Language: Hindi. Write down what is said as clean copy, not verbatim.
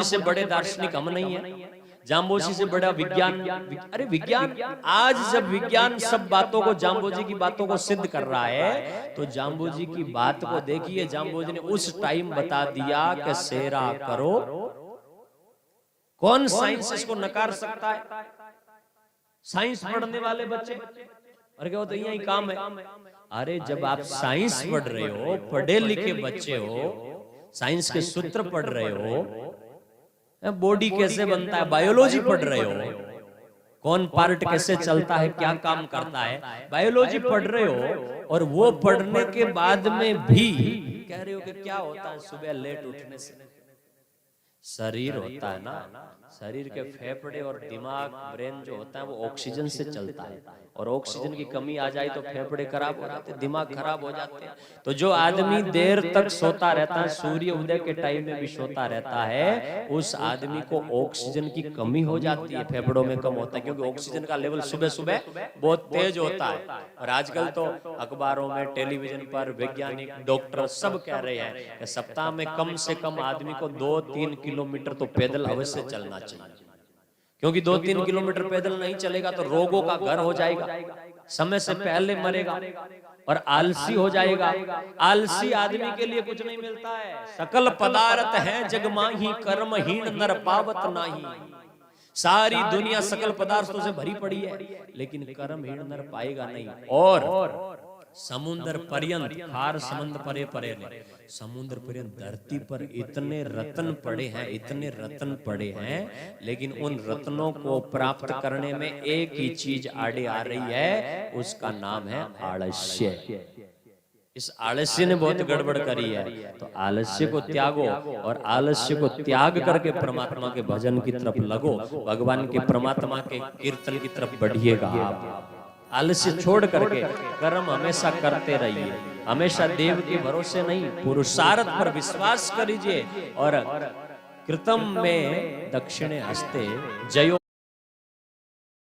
से बड़े दार्शनिक हम नहीं है, जाम्बोजी से बड़ा विज्ञान। अरे विज्ञान, आज जब विज्ञान सब बातों को, जाम्बोजी की बातों को सिद्ध कर रहा है, तो जाम्बोजी की बात को देखिए, जाम्बोजी ने उस टाइम बता दिया कि सेरा करो। कौन साइंस इसको नकार सकता है? साइंस पढ़ने वाले बच्चे, और क्या होता है, यही काम है। अरे जब आप साइंस पढ़ रहे हो, पढ़े लिखे बच्चे हो, साइंस के सूत्र पढ़ रहे हो, बॉडी कैसे बनता है बायोलॉजी पढ़ रहे हो, कौन पार्ट कैसे चलता है, क्या काम करता है, बायोलॉजी पढ़ रहे हो, और वो पढ़ने के बाद में भी कह रहे हो कि क्या होता है सुबह लेट उठने से? शरीर होता है ना, शरीर के फेफड़े और दिमाग, ब्रेन जो होता है वो ऑक्सीजन से चलता है, और ऑक्सीजन की कमी आ जाए तो फेफड़े खराब हो जाते हैं, दिमाग खराब हो जाते हैं। तो जो आदमी देर तक सोता रहता है, सूर्य उदय के टाइम में भी सोता रहता है, उस आदमी को ऑक्सीजन की कमी हो जाती है, फेफड़ों में कम होता है, क्योंकि ऑक्सीजन का लेवल सुबह सुबह बहुत तेज होता है। और आजकल तो अखबारों में, टेलीविजन पर वैज्ञानिक, डॉक्टर सब कह रहे हैं कि सप्ताह में कम से कम आदमी को 2-3 किलोमीटर तो पैदल अवश्य चलना चाहिए, क्योंकि 2-3 किलोमीटर पैदल नहीं चलेगा तो रोगों का घर हो जाएगा, समय से पहले मरेगा और आलसी हो जाएगा। आलसी आदमी के लिए कुछ नहीं मिलता है। सकल पदार्थ है जग माही, कर्महीन नर पावत नाही। सारी दुनिया सकल पदार्थों से भरी पड़ी है, लेकिन कर्महीन नर पाएगा नहीं। और समुद्र पर्यंत, हार समुद्र परे परे ले, समुद्र पर्यंत धरती पर इतने रत्न पड़े हैं, इतने रत्न पड़े हैं, लेकिन उन रत्नों को प्राप्त करने में एक ही चीज आड़े आ रही है, उसका नाम है आलस्य। इस आलस्य ने बहुत गड़बड़ करी है, तो आलस्य को त्यागो, और आलस्य को त्याग करके परमात्मा के भजन की तरफ लगो, भगवान के, परमात्मा के कीर्तन की तरफ बढ़िएगा। आप आलस्य छोड़ करके कर्म हमेशा करते रहिए, हमेशा देव के भरोसे नहीं, पुरुषार्थ पर विश्वास करिए, और कृतम में दक्षिणे हस्ते जयो।